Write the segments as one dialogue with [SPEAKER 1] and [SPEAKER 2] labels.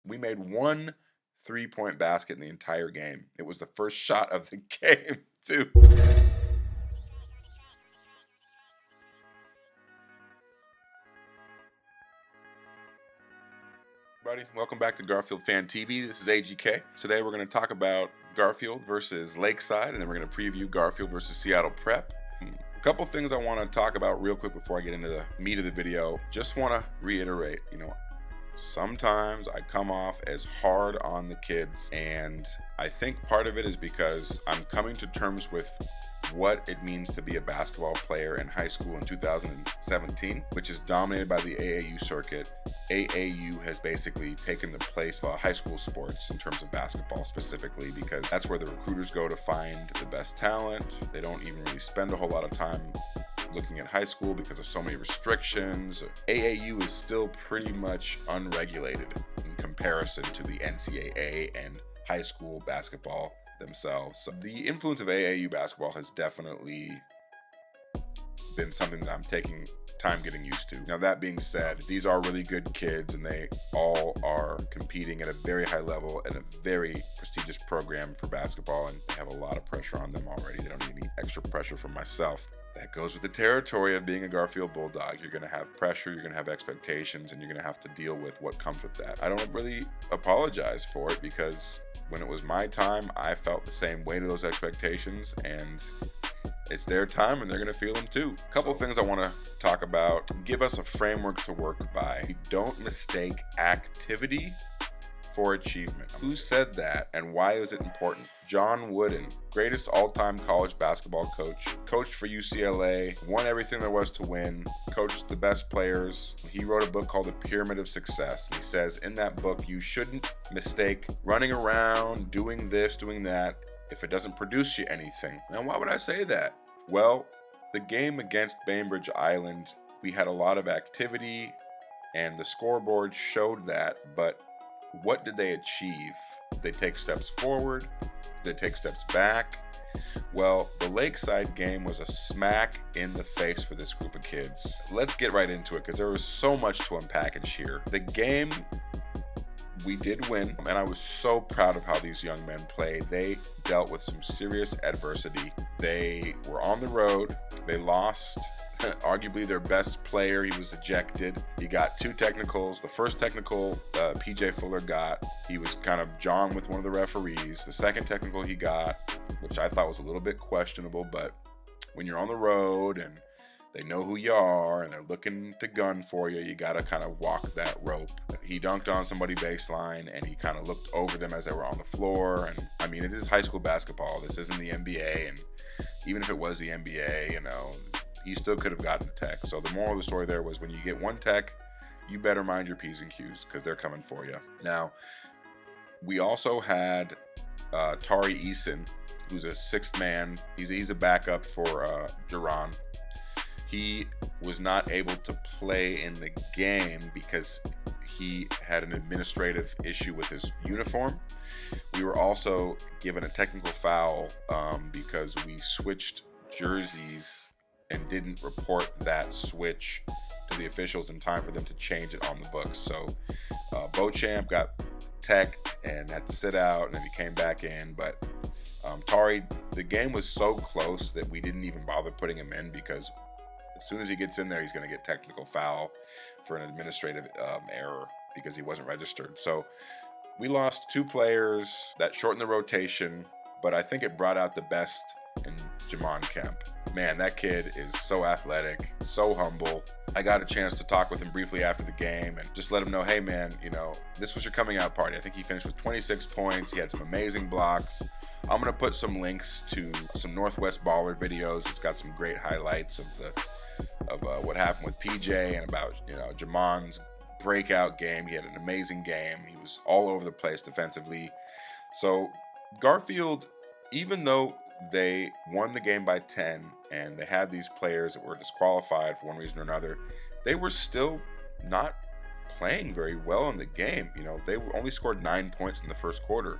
[SPEAKER 1] We made one 3-point basket in the entire game. It was the first shot of the game, too. Everybody, welcome back to Garfield FANTV. This is AGK. Today we're going to talk about Garfield versus Lakeside, and then we're going to preview Garfield versus Seattle Prep. A couple things I want to talk about real quick before I get into the meat of the video. Just want to reiterate, sometimes I come off as hard on the kids, and I think part of it is because I'm coming to terms with what it means to be a basketball player in high school in 2017, which is dominated by the AAU circuit. AAU has basically taken the place of high school sports in terms of basketball specifically, because that's where the recruiters go to find the best talent. They don't even really spend a whole lot of time looking at high school because of so many restrictions. AAU is still pretty much unregulated in comparison to the NCAA and high school basketball themselves. So the influence of AAU basketball has definitely been something that I'm taking time getting used to. Now, that being said, these are really good kids, and they all are competing at a very high level in a very prestigious program for basketball, and they have a lot of pressure on them already. They don't need any extra pressure from myself. That goes with the territory of being a Garfield Bulldog. You're going to have pressure, you're going to have expectations, and you're going to have to deal with what comes with that. I don't really apologize for it, because when it was my time, I felt the same way to those expectations, and it's their time and they're going to feel them too. A couple of things I want to talk about. Give us a framework to work by. Don't mistake activity for achievement. Who said that, and why is it important? John Wooden, greatest all-time college basketball coach, coached for UCLA, won everything there was to win, coached the best players. He wrote a book called The Pyramid of Success. He says in that book, you shouldn't mistake running around, doing this, doing that, if it doesn't produce you anything. Now, why would I say that? Well, the game against Bainbridge Island, we had a lot of activity, and the scoreboard showed that, but what did they achieve? Did they take steps forward? Did they take steps back? Well, the Lakeside game was a smack in the face for this group of kids. Let's get right into it, because there was so much to unpackage here. The game, we did win, and I was so proud of how these young men played. They dealt with some serious adversity. They were on the road. They lost arguably their best player. He was ejected. He got 2 technicals. The first technical PJ Fuller got, he was kind of jawing with one of the referees. The second technical he got, which I thought was a little bit questionable, but when you're on the road and they know who you are and they're looking to gun for you, you got to kind of walk that rope. He dunked on somebody baseline, and he kind of looked over them as they were on the floor. And I mean, it is high school basketball. This isn't the NBA, and even if it was the NBA, he still could have gotten the tech. So the moral of the story there was, when you get one tech, you better mind your P's and Q's, because they're coming for you. Now, we also had Tari Eason, who's a 6th man. He's a backup for Duran. He was not able to play in the game because he had an administrative issue with his uniform. We were also given a technical foul because we switched jerseys and didn't report that switch to the officials in time for them to change it on the books. So Beauchamp got tech and had to sit out, and then he came back in. But Tari, the game was so close that we didn't even bother putting him in, because as soon as he gets in there, he's going to get technical foul for an administrative error because he wasn't registered. So we lost 2 players. That shortened the rotation, but I think it brought out the best in Jamon Kemp. Man, that kid is so athletic, so humble. I got a chance to talk with him briefly after the game and just let him know, hey man, this was your coming out party. I think he finished with 26 points. He had some amazing blocks. I'm going to put some links to some Northwest Baller videos. It's got some great highlights of what happened with PJ and about Jamon's breakout game. He had an amazing game. He was all over the place defensively. So Garfield, even though they won the game by 10 and they had these players that were disqualified for one reason or another, they were still not playing very well in the game. They only scored 9 points in the first quarter.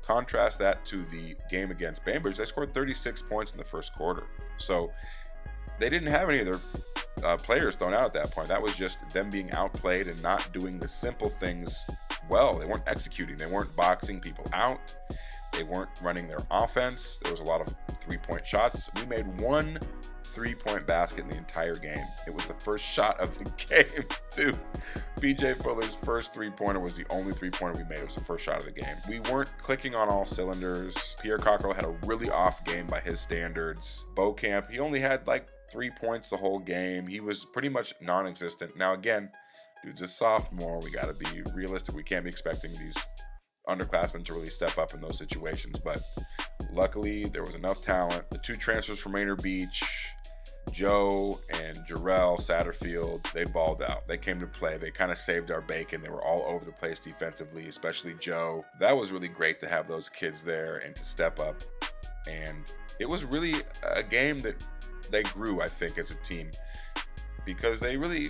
[SPEAKER 1] Contrast that to the game against Bainbridge. They scored 36 points in the first quarter. So they didn't have any of their players thrown out at that point. That was just them being outplayed and not doing the simple things well. They weren't executing. They weren't boxing people out. They weren't running their offense. There was a lot of three-point shots. We made one three-point basket in the entire game. It was the first shot of the game, too. PJ Fuller's first three-pointer was the only three-pointer we made. It was the first shot of the game. We weren't clicking on all cylinders. Pierre Cockrell had a really off game by his standards. Beaucamp, he only had like 3 points the whole game. He was pretty much non-existent. Now, again, dude's a sophomore. We got to be realistic. We can't be expecting these underclassmen to really step up in those situations. But luckily, there was enough talent. The 2 transfers from Rainier Beach, Joe and Jarrell Satterfield, they balled out. They came to play. They kind of saved our bacon. They were all over the place defensively, especially Joe. That was really great to have those kids there and to step up. And it was really a game that they grew, I think, as a team, because they really,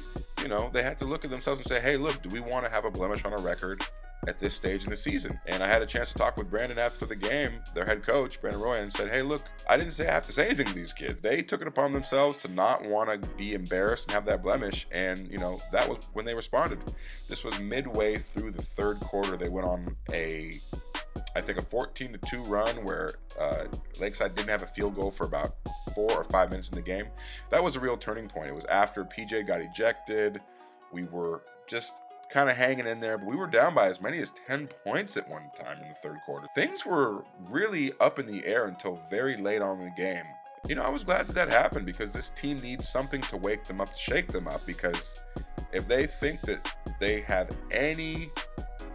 [SPEAKER 1] they had to look at themselves and say, hey, look, do we want to have a blemish on our record at this stage in the season? And I had a chance to talk with Brandon after the game, their head coach, Brandon Roy, and said, hey, look, I didn't say I have to say anything to these kids. They took it upon themselves to not want to be embarrassed and have that blemish. And, that was when they responded. This was midway through the third quarter. They went on a 14-2 run where Lakeside didn't have a field goal for about 4 or 5 minutes in the game. That was a real turning point. It was after PJ got ejected. We were just kind of hanging in there, but we were down by as many as 10 points at one time in the third quarter. Things were really up in the air until very late on in the game. I was glad that happened, because this team needs something to wake them up, to shake them up, because if they think that they have any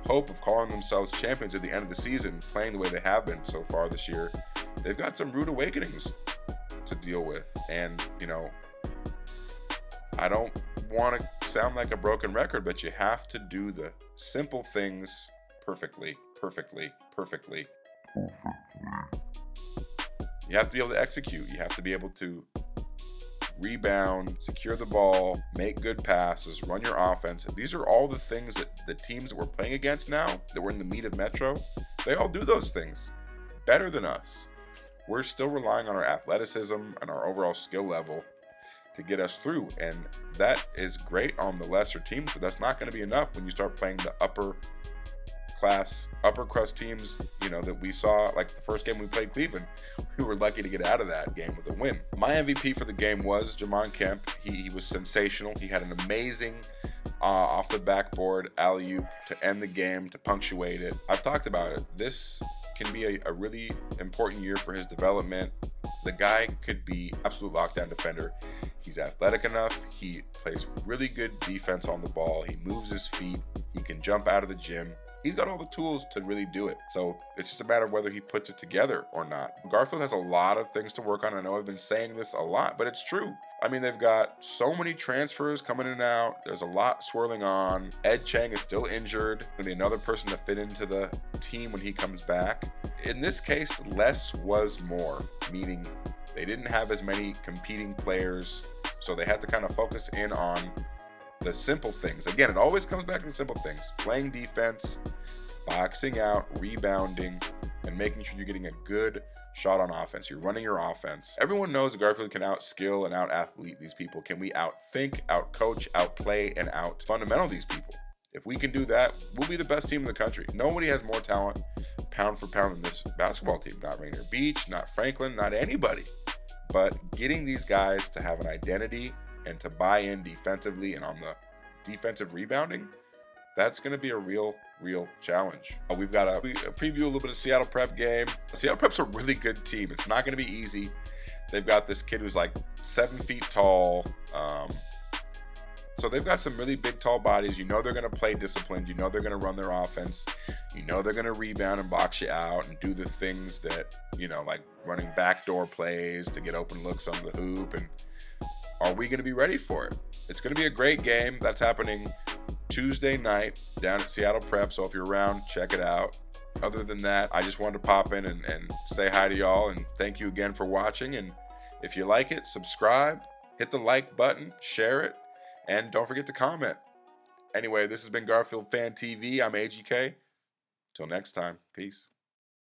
[SPEAKER 1] hope of calling themselves champions at the end of the season, playing the way they have been so far this year, they've got some rude awakenings to deal with. And, I don't want to sound like a broken record, but you have to do the simple things perfectly. You have to be able to execute. You have to be able to rebound, secure the ball, make good passes, run your offense. These are all the things that the teams that we're playing against now, that we're in the meat of Metro, they all do those things better than us. We're still relying on our athleticism and our overall skill level to get us through, and that is great on the lesser teams, but that's not going to be enough when you start playing the upper crust teams, that we saw. Like the first game we played Cleveland, we were lucky to get out of that game with a win. My MVP for the game was Jamon Kemp. He was sensational. He had an amazing off the backboard alley-oop to end the game, to punctuate it. I've talked about it. This can be a really important year for his development. The guy could be absolute lockdown defender. He's athletic enough. He plays really good defense on the ball. He moves his feet. He can jump out of the gym. He's got all the tools to really do it. So it's just a matter of whether he puts it together or not. Garfield has a lot of things to work on. I know I've been saying this a lot, but it's true. I mean, they've got so many transfers coming in and out. There's a lot swirling on. Ed Chang is still injured. There'll be another person to fit into the team when he comes back. In this case, less was more, meaning they didn't have as many competing players, so they had to kind of focus in on the simple things. Again, it always comes back to the simple things. Playing defense, boxing out, rebounding, and making sure you're getting a good shot on offense. You're running your offense. Everyone knows that Garfield can out-skill and out-athlete these people. Can we out-think, out-coach, out-play, and out-fundamental these people? If we can do that, we'll be the best team in the country. Nobody has more talent, pound for pound, than this basketball team. Not Rainier Beach, not Franklin, not anybody. But getting these guys to have an identity and to buy in defensively and on the defensive rebounding, that's going to be a real challenge. We've got to preview a little bit of Seattle Prep game. Seattle Prep's a really good team. It's not going to be easy. They've got this kid who's like 7 feet tall. So they've got some really big, tall bodies. They're going to play disciplined. They're going to run their offense. They're going to rebound and box you out and do the things that, like running backdoor plays to get open looks on the hoop. And are we going to be ready for it? It's going to be a great game. That's happening Tuesday night down at Seattle Prep. So if you're around, check it out. Other than that, I just wanted to pop in and say hi to y'all and thank you again for watching. And if you like it, subscribe, hit the like button, share it, and don't forget to comment. Anyway, this has been Garfield Fan TV. I'm AGK. Till next time, peace.